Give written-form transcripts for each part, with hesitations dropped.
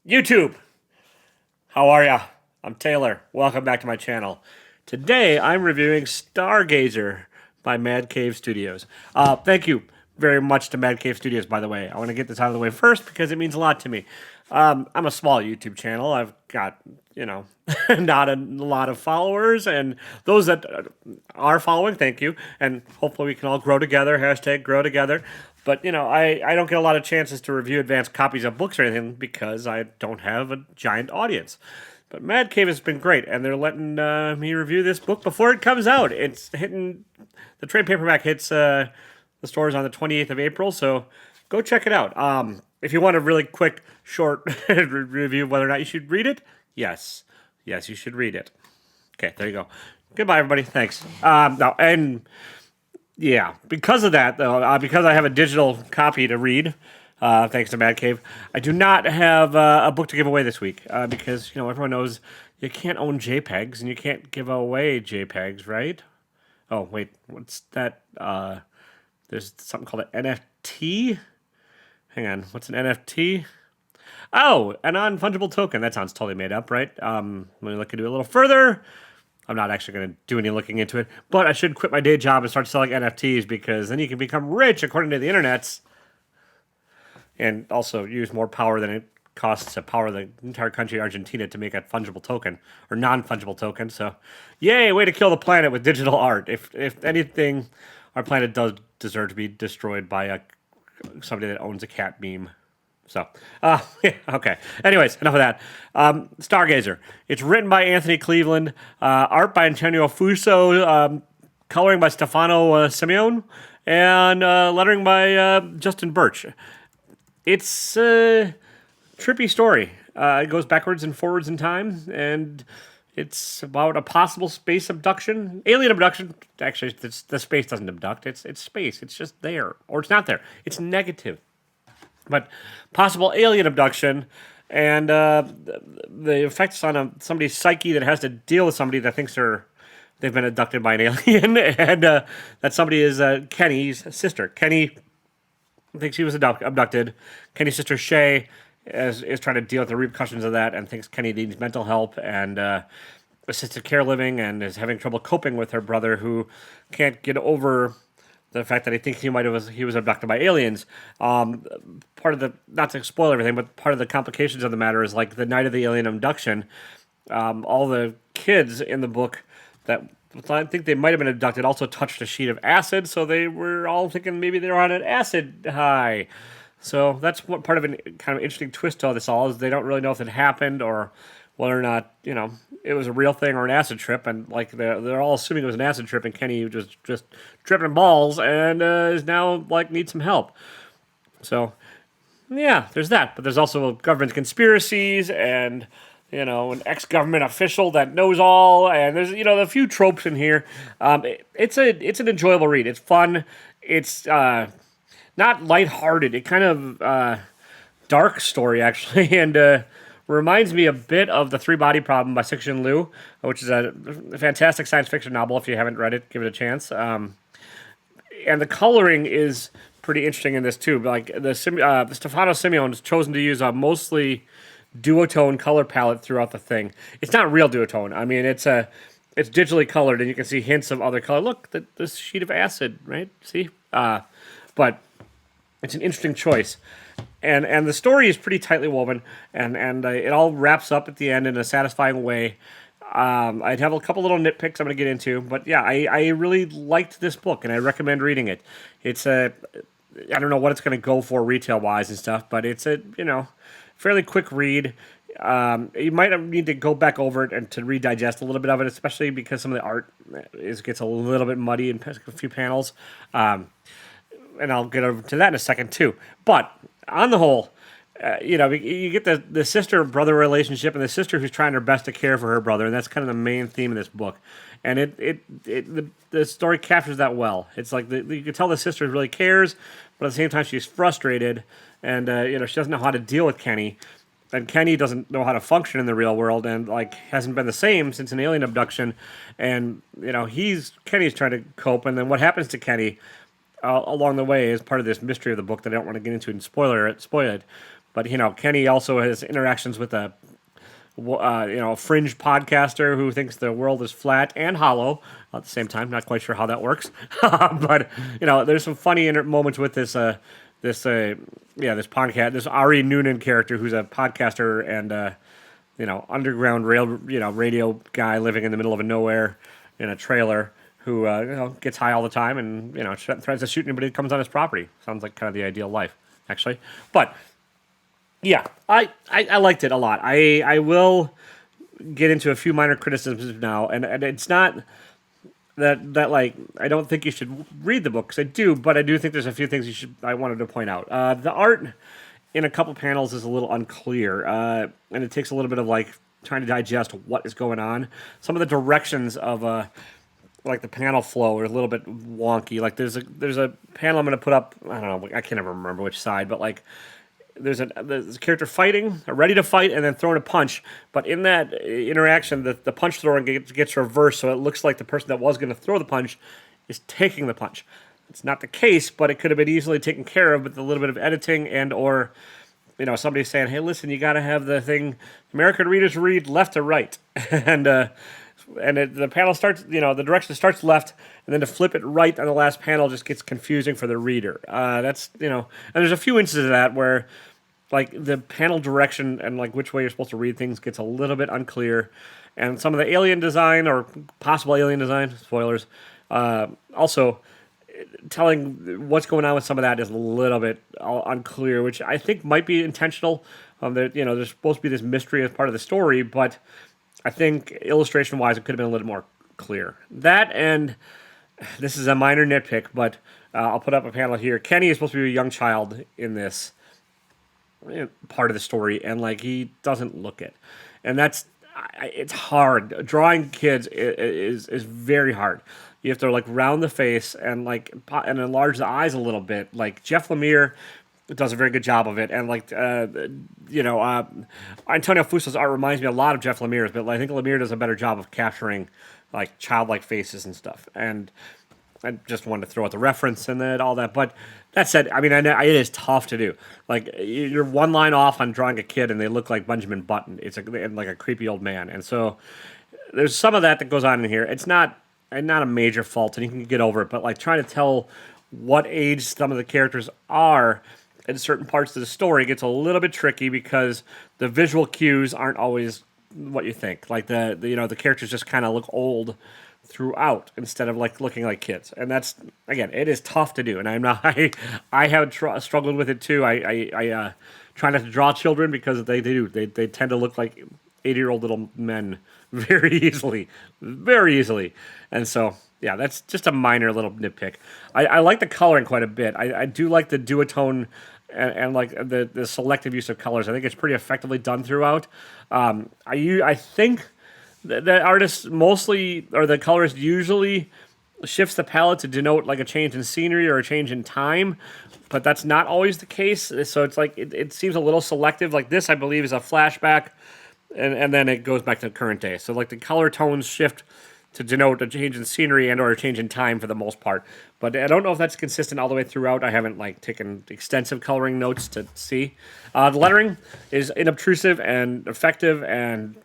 YouTube, how are ya? I'm Taylor. Welcome back to my channel. Today I'm reviewing Stargazer by Mad Cave Studios. Thank you very much to Mad Cave Studios, by the way. I want to get this out of the way first because it means a lot to me. I'm a small YouTube channel. I've got, not a lot of followers, and those that are following, thank you. And hopefully we can all grow together, hashtag grow together. But, I don't get a lot of chances to review advanced copies of books or anything because I don't have a giant audience. But Mad Cave has been great, and they're letting me review this book before it comes out. It's hitting, the trade paperback hits the stores on the 28th of April, so go check it out. If you want a really quick, short review of whether or not you should read it, yes, you should read it. Okay, there you go. Goodbye, everybody. Thanks. Yeah, because of that, though, because I have a digital copy to read, thanks to Mad Cave, I do not have a book to give away this week because everyone knows you can't own JPEGs and you can't give away JPEGs, right? Oh wait, what's that? There's something called an NFT. Hang on, what's an NFT? Oh, a non-fungible token. That sounds totally made up, right? Let me look into it a little further. I'm not actually going to do any looking into it, but I should quit my day job and start selling NFTs because then you can become rich according to the internets and also use more power than it costs to power the entire country of Argentina to make a fungible token or non-fungible token. So, yay, way to kill the planet with digital art. If anything, our planet does deserve to be destroyed by somebody that owns a cat meme. So, yeah, okay. Anyways, enough of that. Stargazer. It's written by Anthony Cleveland, art by Antonio Fuso, coloring by Stefano Simeone, and lettering by Justin Birch. It's a trippy story. It goes backwards and forwards in time, and it's about a possible space abduction, alien abduction. Actually, the space doesn't abduct. It's space. It's just there, or it's not there. It's negative. But possible alien abduction and the effects on somebody's psyche that has to deal with somebody that thinks they've been abducted by an alien, and that somebody is Kenny's sister. Kenny thinks she was abducted. Kenny's sister Shay is trying to deal with the repercussions of that and thinks Kenny needs mental help and assisted care living and is having trouble coping with her brother who can't get over the fact that he thinks he was abducted by aliens. Part of the, not to spoil everything, but part of the complications of the matter is like the night of the alien abduction, all the kids in the book that I think they might have been abducted also touched a sheet of acid, so they were all thinking maybe they were on an acid high. So that's what part of an kind of interesting twist to all this is they don't really know if it happened or whether or not, it was a real thing or an acid trip, and like they're all assuming it was an acid trip, and Kenny was just tripping balls and is now like needs some help. So yeah, there's that, but there's also government conspiracies and an ex-government official that knows all, and there's a few tropes in here. It's an enjoyable read. It's fun. It's not lighthearted. It kind of dark story actually, and reminds me a bit of The Three-Body Problem by Cixin Liu, which is a fantastic science fiction novel. If you haven't read it, give it a chance. And the coloring is pretty interesting in this too. Like Stefano Simeone has chosen to use a mostly duotone color palette throughout the thing. It's not real duotone. I mean, it's digitally colored, and you can see hints of other color. Look, this sheet of acid, right? See, but it's an interesting choice. And the story is pretty tightly woven, and it all wraps up at the end in a satisfying way. I'd have a couple little nitpicks I'm going to get into, but yeah, I really liked this book, and I recommend reading it. It's I don't know what it's going to go for retail-wise and stuff, but it's a, fairly quick read. You might need to go back over it and to redigest a little bit of it, especially because some of the art gets a little bit muddy in a few panels. And I'll get over to that in a second too. But on the whole, you get the sister-brother relationship and the sister who's trying her best to care for her brother, and that's kind of the main theme of this book. And the story captures that well. It's like you can tell the sister really cares, but at the same time she's frustrated, and she doesn't know how to deal with Kenny, and Kenny doesn't know how to function in the real world, and like hasn't been the same since an alien abduction, and Kenny's trying to cope, and then what happens to Kenny along the way is part of this mystery of the book that I don't want to get into and spoil it. But Kenny also has interactions with a fringe podcaster who thinks the world is flat and hollow at the same time. Not quite sure how that works, but there's some funny moments with this podcast, this Ari Noonan character who's a podcaster and underground radio guy living in the middle of nowhere in a trailer who gets high all the time and tries to shoot anybody that comes on his property. Sounds like kind of the ideal life, actually, but. Yeah, I liked it a lot. I will get into a few minor criticisms now, and it's not that like I don't think you should read the book, because I do, but I do think there's a few things I wanted to point out. The art in a couple panels is a little unclear, and it takes a little bit of like trying to digest what is going on. Some of the directions of like the panel flow are a little bit wonky. Like there's a panel I'm going to put up. I don't know. I can't ever remember which side, but like. There's a character fighting, ready to fight, and then throwing a punch. But in that interaction, the punch throwing gets reversed, so it looks like the person that was going to throw the punch is taking the punch. It's not the case, but it could have been easily taken care of with a little bit of editing or somebody saying, "Hey, listen, you got to have the thing American readers read left to right," and the panel starts, the direction starts left, and then to flip it right on the last panel just gets confusing for the reader. And there's a few instances of that where, like, the panel direction and, like, which way you're supposed to read things gets a little bit unclear. And some of the alien design, or possible alien design, spoilers, also telling what's going on with some of that is a little bit unclear, which I think might be intentional. There's supposed to be this mystery as part of the story, but I think illustration-wise, it could have been a little more clear. That, and this is a minor nitpick, but I'll put up a panel here. Kenny is supposed to be a young child in this part of the story, and like he doesn't look it, and it's hard. Drawing kids is very hard. You have to like round the face and enlarge the eyes a little bit. Like Jeff Lemire does a very good job of it, and Antonio Fuso's art reminds me a lot of Jeff Lemire's, but I think Lemire does a better job of capturing like childlike faces and stuff. And I just wanted to throw out the reference and all that. But that said, I mean, I know it is tough to do. Like you're one line off on drawing a kid, and they look like Benjamin Button. It's like a creepy old man, and so there's some of that goes on in here. It's not a major fault, and you can get over it. But like trying to tell what age some of the characters are in certain parts of the story gets a little bit tricky because the visual cues aren't always what you think. Like the characters just kind of look old throughout instead of like looking like kids, and that's, again, it is tough to do. And I have struggled with it too. I try not to draw children because they tend to look like 80-year-old little men very easily, and so. Yeah, that's just a minor little nitpick. I like the coloring quite a bit. I do like the duotone and like the selective use of colors. I think it's pretty effectively done throughout. I think the artist mostly, or the colorist usually shifts the palette to denote like a change in scenery or a change in time, but that's not always the case. So it's like it seems a little selective. Like this, I believe, is a flashback, and then it goes back to current day. So like the color tones shift to denote a change in scenery and or a change in time for the most part. But I don't know if that's consistent all the way throughout. I haven't like taken extensive coloring notes to see. The lettering is inobtrusive and effective, and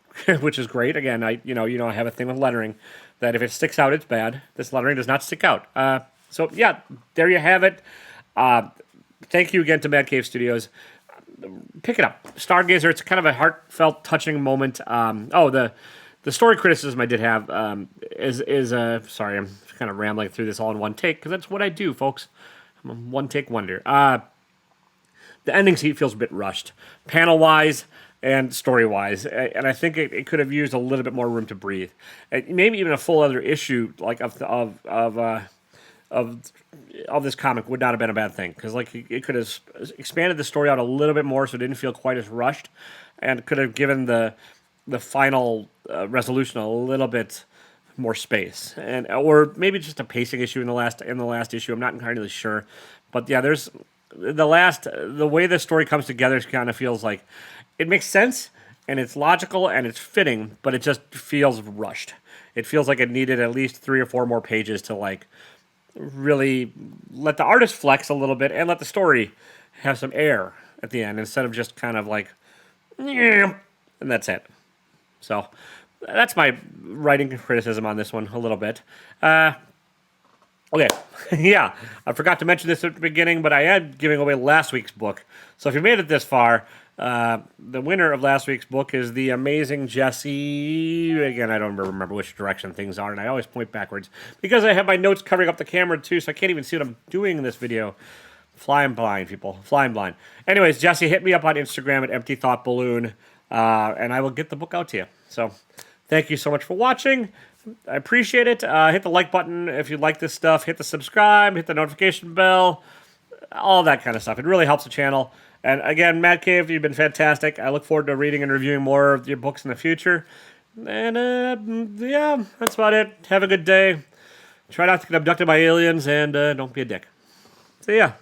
which is great. Again, I have a thing with lettering that if it sticks out, it's bad. This lettering does not stick out. So yeah, there you have it. Thank you again to Mad Cave Studios. Pick it up, Stargazer. It's kind of a heartfelt, touching moment. The story criticism I did have is sorry, I'm kind of rambling through this all in one take because that's what I do, folks. I'm a one-take wonder. The ending feels a bit rushed, panel-wise and story-wise, and I think it could have used a little bit more room to breathe. Maybe even a full other issue like of this comic would not have been a bad thing, because like it could have expanded the story out a little bit more so it didn't feel quite as rushed, and could have given the final resolution a little bit more space, or maybe just a pacing issue in the last issue. I'm not entirely sure, but yeah, there's the way the story comes together kind of feels like it makes sense and it's logical and it's fitting, but it just feels rushed. It feels like it needed at least 3 or 4 more pages to like really let the artist flex a little bit and let the story have some air. at the end instead of just kind of like, and that's it. So that's my writing criticism on this one a little bit. Okay, yeah, I forgot to mention this at the beginning, but I am giving away last week's book. So if you made it this far, the winner of last week's book is the amazing Jesse. Again, I don't remember which direction things are, and I always point backwards because I have my notes covering up the camera too, so I can't even see what I'm doing in this video. Flying blind, people. Flying blind. Anyways, Jesse, hit me up on Instagram at Empty Thought Balloon, and I will get the book out to you. So thank you so much for watching. I appreciate it. Hit the like button if you like this stuff. Hit the subscribe. Hit the notification bell. All that kind of stuff. It really helps the channel. And again, Mad Cave, you've been fantastic. I look forward to reading and reviewing more of your books in the future. And yeah, that's about it. Have a good day. Try not to get abducted by aliens, and don't be a dick. See ya.